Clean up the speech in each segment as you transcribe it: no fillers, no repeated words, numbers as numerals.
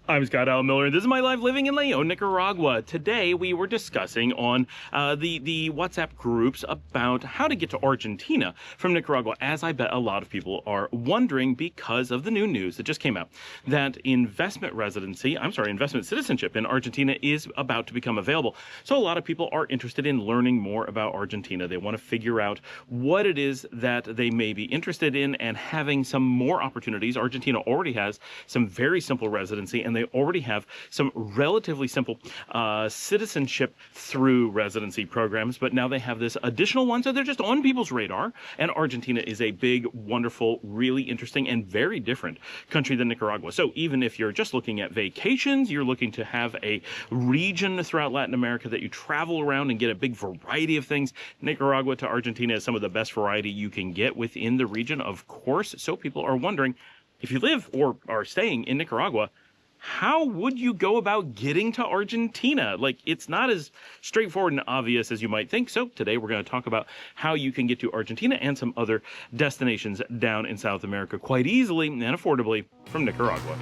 I'm Scott Al Miller, and this is my life living in Leon, Nicaragua. Today we were discussing on the WhatsApp groups about how to get to Argentina from Nicaragua, as I bet a lot of people are wondering because of the new news that just came out that investment citizenship in Argentina is about to become available. So a lot of people are interested in learning more about Argentina. They want to figure out what it is that they may be interested in and having some more opportunities. Argentina already has some very simple residency, and they already have some relatively simple citizenship through residency programs, but now they have this additional one, so they're just on people's radar. And Argentina is a big, wonderful, really interesting, and very different country than Nicaragua. So even if you're just looking at vacations, you're looking to have a region throughout Latin America that you travel around and get a big variety of things, Nicaragua to Argentina is some of the best variety you can get within the region, of course. So people are wondering, if you live or are staying in Nicaragua, how would you go about getting to Argentina? Like, it's not as straightforward and obvious as you might think. So today we're going to talk about how you can get to Argentina and some other destinations down in South America quite easily and affordably from Nicaragua.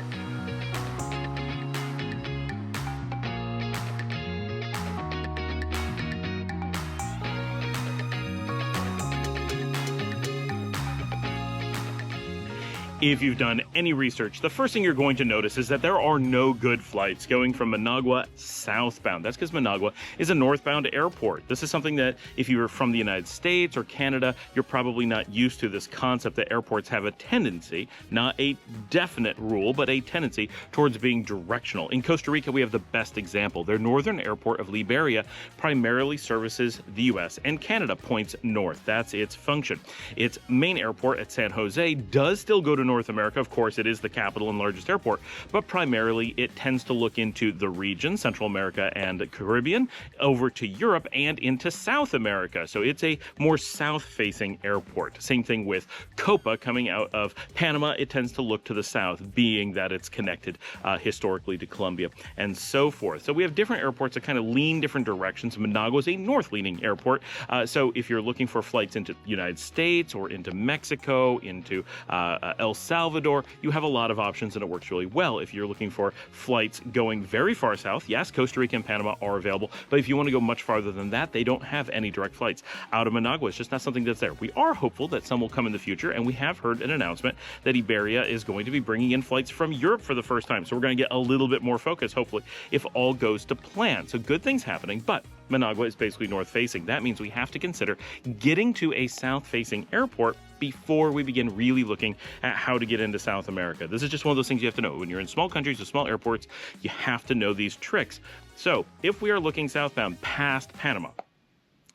If you've done any research, the first thing you're going to notice is that there are no good flights going from Managua southbound. That's because Managua is a northbound airport. This is something that if you were from the United States or Canada, you're probably not used to, this concept that airports have a tendency, not a definite rule, but a tendency towards being directional. In Costa Rica, we have the best example. Their northern airport of Liberia primarily services the US, and Canada points north. That's its function. Its main airport at San Jose does still go to North America. Of course, it is the capital and largest airport, but primarily it tends to look into the region, Central America and the Caribbean, over to Europe and into South America. So it's a more south-facing airport. Same thing with Copa coming out of Panama. It tends to look to the south, being that it's connected historically to Colombia and so forth. So we have different airports that kind of lean different directions. Managua is a north-leaning airport. So if you're looking for flights into the United States or into Mexico, into El Salvador, you have a lot of options and it works really well. If you're looking for flights going very far south, yes, Costa Rica and Panama are available, but if you want to go much farther than that, they don't have any direct flights out of Managua. It's just not something that's there. We are hopeful that some will come in the future, and we have heard an announcement that Iberia is going to be bringing in flights from Europe for the first time. So we're going to get a little bit more focus, hopefully, if all goes to plan. So good things happening, but Managua is basically north-facing. That means we have to consider getting to a south-facing airport before we begin really looking at how to get into South America. This is just one of those things you have to know. When you're in small countries with small airports, you have to know these tricks. So if we are looking southbound past Panama,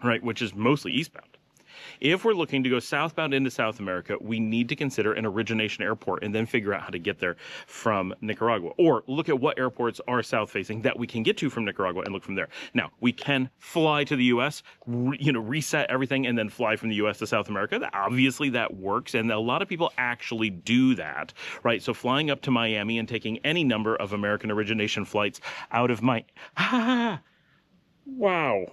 right, which is mostly eastbound, if we're looking to go southbound into South America, we need to consider an origination airport and then figure out how to get there from Nicaragua. Or look at what airports are south-facing that we can get to from Nicaragua and look from there. Now, we can fly to the U.S., reset everything, and then fly from the U.S. to South America. Obviously, that works, and a lot of people actually do that, right? So flying up to Miami and taking any number of American origination flights out of wow.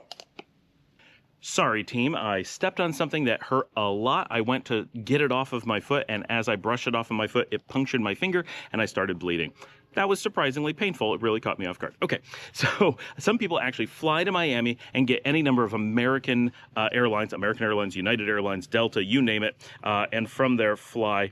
Sorry, team, I stepped on something that hurt a lot. I went to get it off of my foot, and as I brushed it off of my foot, it punctured my finger, and I started bleeding. That was surprisingly painful. It really caught me off guard. Okay, so some people actually fly to Miami and get any number of American airlines, United Airlines, Delta, you name it, and from there fly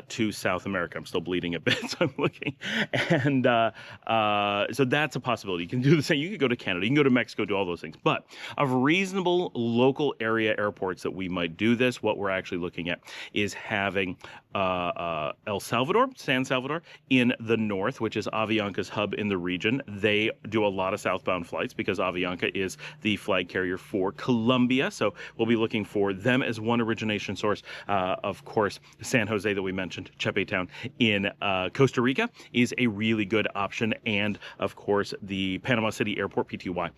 to South America. I'm still bleeding a bit, so I'm looking. And so that's a possibility. You can do the same. You could go to Canada. You can go to Mexico, do all those things. But of reasonable local area airports that we might do this, what we're actually looking at is having San Salvador in the north, which is Avianca's hub in the region. They do a lot of southbound flights because Avianca is the flag carrier for Colombia. So we'll be looking for them as one origination source. Of course, San Jose that we mentioned, Chepe Town in Costa Rica is a really good option. And of course, the Panama City Airport, PTY,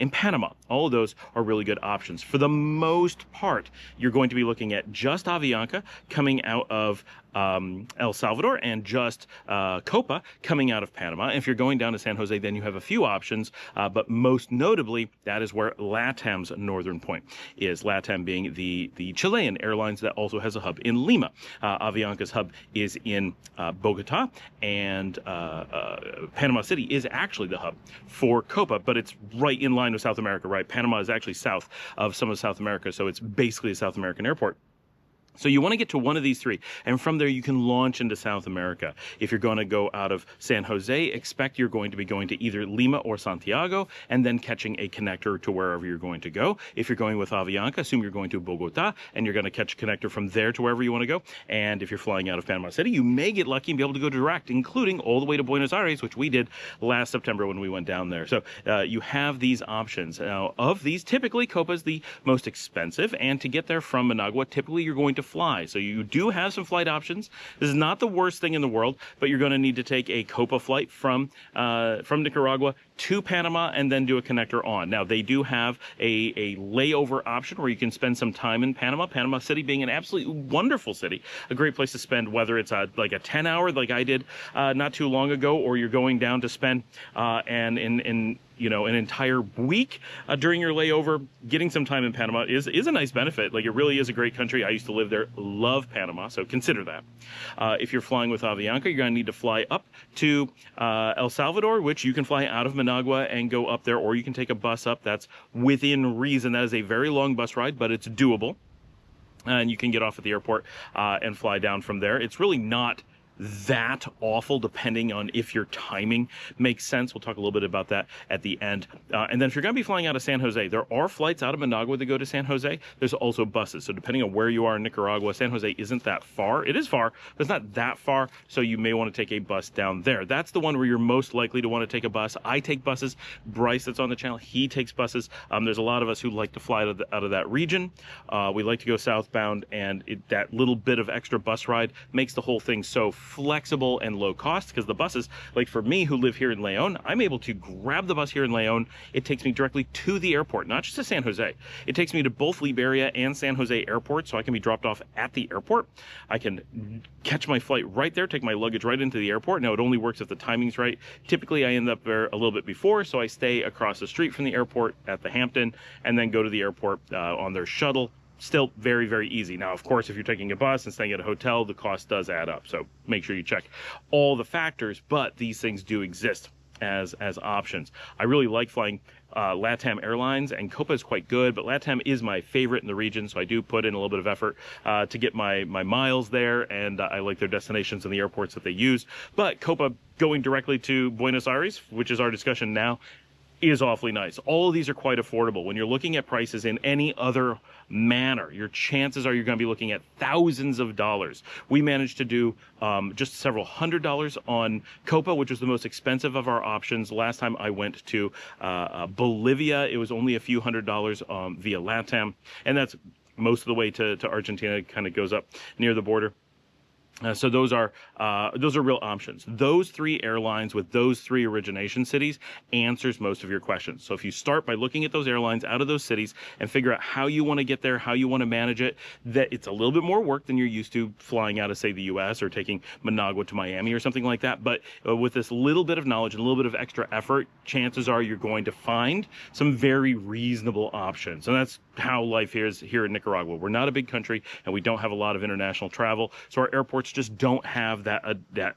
in Panama. All of those are really good options. For the most part, you're going to be looking at just Avianca coming out of El Salvador and just Copa coming out of Panama. If you're going down to San Jose, then you have a few options, but most notably, that is where LATAM's northern point is. LATAM being the Chilean Airlines that also has a hub in Lima. Avianca's hub is in Bogota, and Panama City is actually the hub for Copa, but it's right in line with South America, right? Panama is actually south of some of South America, so it's basically a South American airport. So you want to get to one of these three, and from there you can launch into South America. If you're going to go out of San Jose, expect you're going to be going to either Lima or Santiago, and then catching a connector to wherever you're going to go. If you're going with Avianca, assume you're going to Bogota, and you're going to catch a connector from there to wherever you want to go. And if you're flying out of Panama City, you may get lucky and be able to go direct, including all the way to Buenos Aires, which we did last September when we went down there. So you have these options. Now, of these, typically Copa is the most expensive, and to get there from Managua, typically you're going to fly. So you do have some flight options. This is not the worst thing in the world, but you're going to need to take a Copa flight from Nicaragua to Panama and then do a connector on. Now, they do have a layover option where you can spend some time in Panama. Panama City being an absolutely wonderful city, a great place to spend, whether it's like a 10-hour like I did not too long ago, or you're going down to spend an entire week during your layover. Getting some time in Panama is a nice benefit. Like, it really is a great country. I used to live there. Love Panama, so consider that. If you're flying with Avianca, you're going to need to fly up to El Salvador, which you can fly out of Managua and go up there, or you can take a bus up. That's within reason. That is a very long bus ride, but it's doable. And you can get off at the airport and fly down from there. It's really not that awful, depending on if your timing makes sense. We'll talk a little bit about that at the end. And then if you're going to be flying out of San Jose, there are flights out of Managua that go to San Jose. There's also buses. So depending on where you are in Nicaragua, San Jose isn't that far. It is far, but it's not that far. So you may want to take a bus down there. That's the one where you're most likely to want to take a bus. I take buses. Bryce, that's on the channel, he takes buses. There's a lot of us who like to fly out of that region. We like to go southbound, and that little bit of extra bus ride makes the whole thing so flexible and low cost, because the buses, like for me who live here in Leon, I'm able to grab the bus here in Leon. It takes me directly to the airport, not just to San Jose. It takes me to both Liberia and San Jose airport, so I can be dropped off at the airport. I can catch my flight right there, take my luggage right into the airport. Now, it only works if the timing's right. Typically, I end up there a little bit before, so I stay across the street from the airport at the Hampton, and then go to the airport on their shuttle. Still very, very easy. Now, of course, if you're taking a bus and staying at a hotel, the cost does add up. So make sure you check all the factors, but these things do exist as options. I really like flying LATAM Airlines, and Copa is quite good, but LATAM is my favorite in the region, so I do put in a little bit of effort to get my miles there, and I like their destinations and the airports that they use. But Copa going directly to Buenos Aires, which is our discussion now, is awfully nice. All of these are quite affordable. When you're looking at prices in any other manner, your chances are you're going to be looking at thousands of dollars. We managed to do just several $100s on Copa, which was the most expensive of our options. Last time I went to Bolivia, it was only a few $100s via LATAM, and that's most of the way to Argentina. It kind of goes up near the border. So those are real options. Those three airlines with those three origination cities answers most of your questions. So if you start by looking at those airlines out of those cities and figure out how you want to get there, how you want to manage it, that it's a little bit more work than you're used to flying out of, say, the U.S. or taking Managua to Miami or something like that. But with this little bit of knowledge and a little bit of extra effort, chances are you're going to find some very reasonable options. And that's how life is here in Nicaragua. We're not a big country, and we don't have a lot of international travel. So our airports just don't have that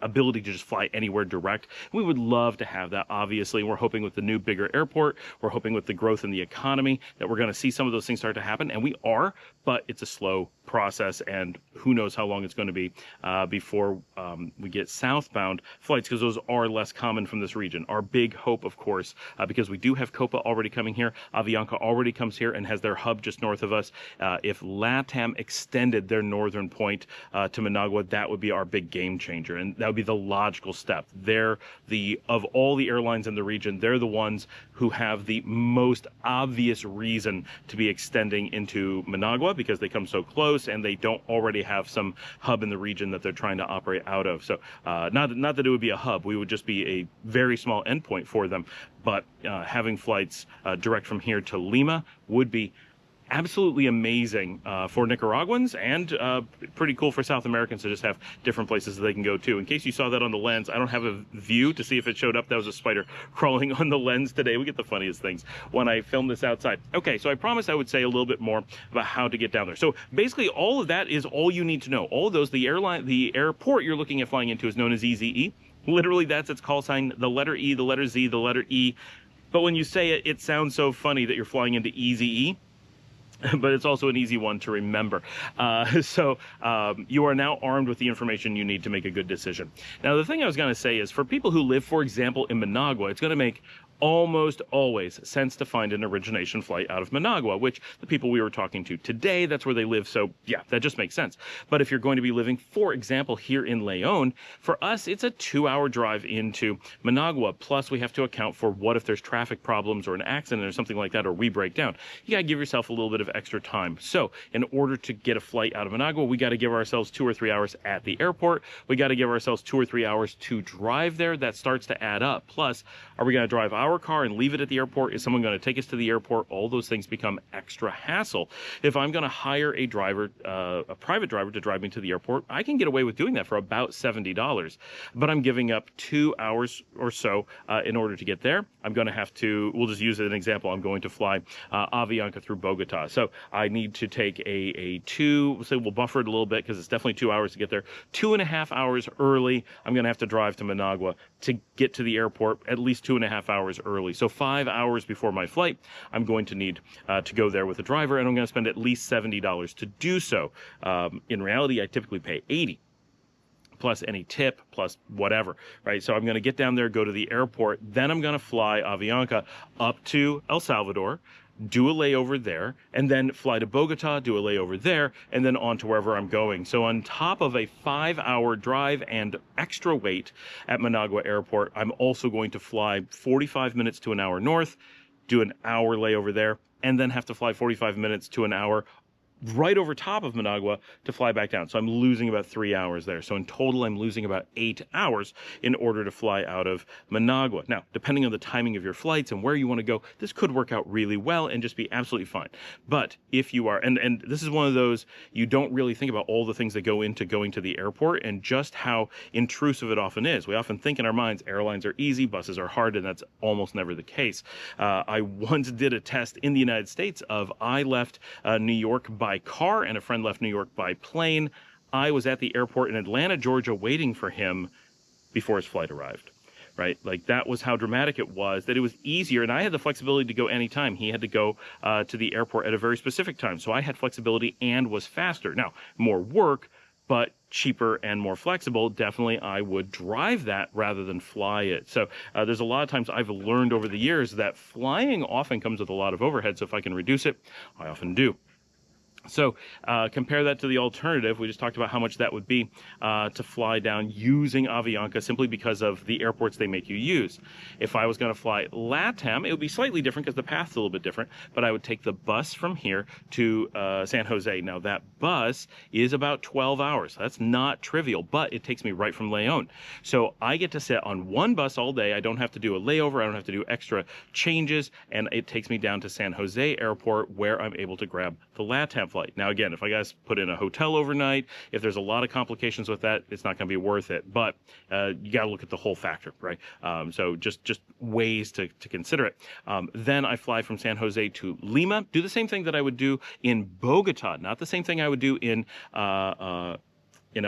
ability to just fly anywhere direct. We would love to have that, obviously. We're hoping with the new, bigger airport, we're hoping with the growth in the economy that we're going to see some of those things start to happen, and we are, but it's a slow process, and who knows how long it's going to be before we get southbound flights, because those are less common from this region. Our big hope, of course, because we do have Copa already coming here, Avianca already comes here and has their hub just north of us. If LATAM extended their northern point to Managua, that would be our big game changer, and that would be the logical step. Of all the airlines in the region, they're the ones who have the most obvious reason to be extending into Managua, because they come so close and they don't already have some hub in the region that they're trying to operate out of. So not that it would be a hub, we would just be a very small endpoint for them, but having flights direct from here to Lima would be absolutely amazing for Nicaraguans, and pretty cool for South Americans to just have different places that they can go to. In case you saw that on the lens, I don't have a view to see if it showed up. That was a spider crawling on the lens today. We get the funniest things when I film this outside. Okay, so I promised I would say a little bit more about how to get down there. So basically all of that is all you need to know. All of those, the airport you're looking at flying into is known as EZE. Literally, that's its call sign, the letter E, the letter Z, the letter E. But when you say it, it sounds so funny that you're flying into EZE. But it's also an easy one to remember. You are now armed with the information you need to make a good decision. Now, the thing I was going to say is, for people who live, for example, in Managua, it's going to make almost always sense to find an origination flight out of Managua, which the people we were talking to today, that's where they live. So yeah, that just makes sense. But if you're going to be living, for example, here in Leon, for us, it's a 2-hour drive into Managua. Plus we have to account for what if there's traffic problems or an accident or something like that, or we break down. You gotta give yourself a little bit of extra time. So in order to get a flight out of Managua, we got to give ourselves 2 or 3 hours at the airport. We got to give ourselves 2 or 3 hours to drive there. That starts to add up. Plus, are we going to drive our car and leave it at the airport? Is someone going to take us to the airport? All those things become extra hassle. If I'm going to hire a driver, a private driver, to drive me to the airport, I can get away with doing that for about $70. But I'm giving up 2 hours or so in order to get there. I'm going to have to, we'll just use an example, I'm going to fly Avianca through Bogota. So I need to take we'll buffer it a little bit because it's definitely 2 hours to get there. 2.5 hours early, I'm going to have to drive to Managua to get to the airport at least 2.5 hours early. So 5 hours before my flight, I'm going to need to go there with a driver, and I'm going to spend at least $70 to do so. In reality, I typically pay $80. Plus any tip, plus whatever, right? So I'm going to get down there, go to the airport, then I'm going to fly Avianca up to El Salvador, do a layover there, and then fly to Bogota, do a layover there, and then on to wherever I'm going. So on top of a 5-hour drive and extra wait at Managua Airport, I'm also going to fly 45 minutes to an hour north, do an hour layover there, and then have to fly 45 minutes to an hour right over top of Managua to fly back down. So I'm losing about 3 hours there. So in total, I'm losing about 8 hours in order to fly out of Managua. Now, depending on the timing of your flights and where you want to go, this could work out really well and just be absolutely fine. But if you are, and this is one of those, you don't really think about all the things that go into going to the airport and just how intrusive it often is. We often think in our minds, airlines are easy, buses are hard, and that's almost never the case. I once did a test in the United States of, I left New York by car and a friend left New York by plane. I was at the airport in Atlanta, Georgia, waiting for him before his flight arrived, right? Like, that was how dramatic it was, that it was easier. And I had the flexibility to go anytime. He had to go to the airport at a very specific time. So I had flexibility and was faster. Now, more work, but cheaper and more flexible. Definitely I would drive that rather than fly it. So there's a lot of times I've learned over the years that flying often comes with a lot of overhead. So if I can reduce it, I often do. So compare that to the alternative. We just talked about how much that would be to fly down using Avianca simply because of the airports they make you use. If I was going to fly LATAM, it would be slightly different because the path's a little bit different, but I would take the bus from here to San Jose. Now, that bus is about 12 hours. That's not trivial, but it takes me right from Leon. So I get to sit on one bus all day. I don't have to do a layover. I don't have to do extra changes, and it takes me down to San Jose Airport where I'm able to grab the LATAM flight. Now, again, if I guys put in a hotel overnight, if there's a lot of complications with that, it's not going to be worth it. But you got to look at the whole factor, right? So just ways to consider it. Then I fly from San Jose to Lima. Do the same thing that I would do in Bogota, not the same thing I would do in El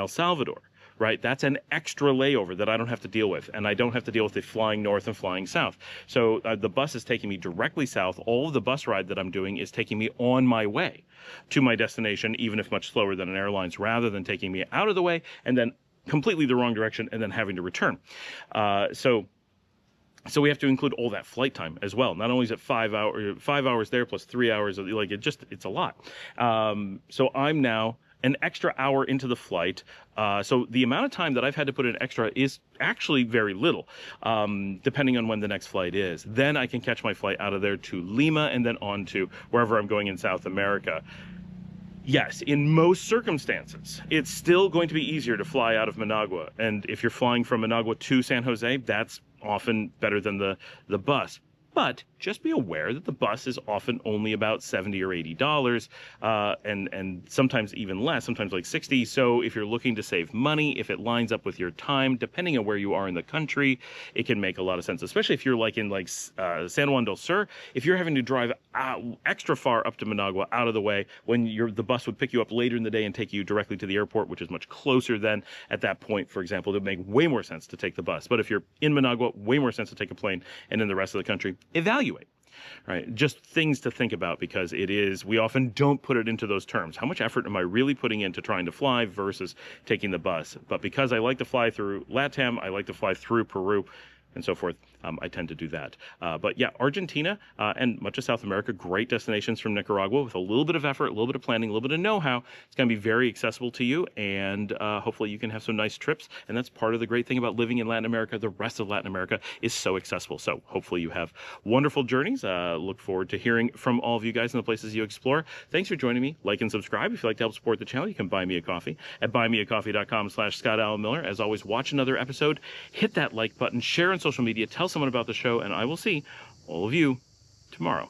Salvador. Right? That's an extra layover that I don't have to deal with. And I don't have to deal with the flying north and flying south. So the bus is taking me directly south. All of the bus ride that I'm doing is taking me on my way to my destination, even if much slower than an airline's, rather than taking me out of the way and then completely the wrong direction and then having to return. So we have to include all that flight time as well. Not only is it 5 hours there plus 3 hours, like it's a lot. So I'm now an extra hour into the flight. So the amount of time that I've had to put in extra is actually very little, depending on when the next flight is. Then I can catch my flight out of there to Lima and then on to wherever I'm going in South America. Yes, in most circumstances, it's still going to be easier to fly out of Managua. And if you're flying from Managua to San Jose, that's often better than the bus. But just be aware that the bus is often only about $70 or $80, and sometimes even less, sometimes like 60. So if you're looking to save money, if it lines up with your time, depending on where you are in the country, it can make a lot of sense, especially if you're like in like San Juan del Sur. If you're having to drive extra far up to Managua out of the way, when the bus would pick you up later in the day and take you directly to the airport, which is much closer then, at that point, for example, it would make way more sense to take the bus. But if you're in Managua, way more sense to take a plane, and in the rest of the country, evaluate. Right, just things to think about, because we often don't put it into those terms. How much effort am I really putting into trying to fly versus taking the bus? But because I like to fly through LATAM, I like to fly through Peru, and so forth, I tend to do that. But yeah, Argentina and much of South America, great destinations from Nicaragua. With a little bit of effort, a little bit of planning, a little bit of know-how, it's going to be very accessible to you, and hopefully you can have some nice trips. And that's part of the great thing about living in Latin America. The rest of Latin America is so accessible. So hopefully you have wonderful journeys. Look forward to hearing from all of you guys in the places you explore. Thanks for joining me. Like and subscribe. If you'd like to help support the channel, you can buy me a coffee at buymeacoffee.com/Scott Allen Miller. As always, watch another episode, hit that like button, share on social media, tell someone about the show, and I will see all of you tomorrow.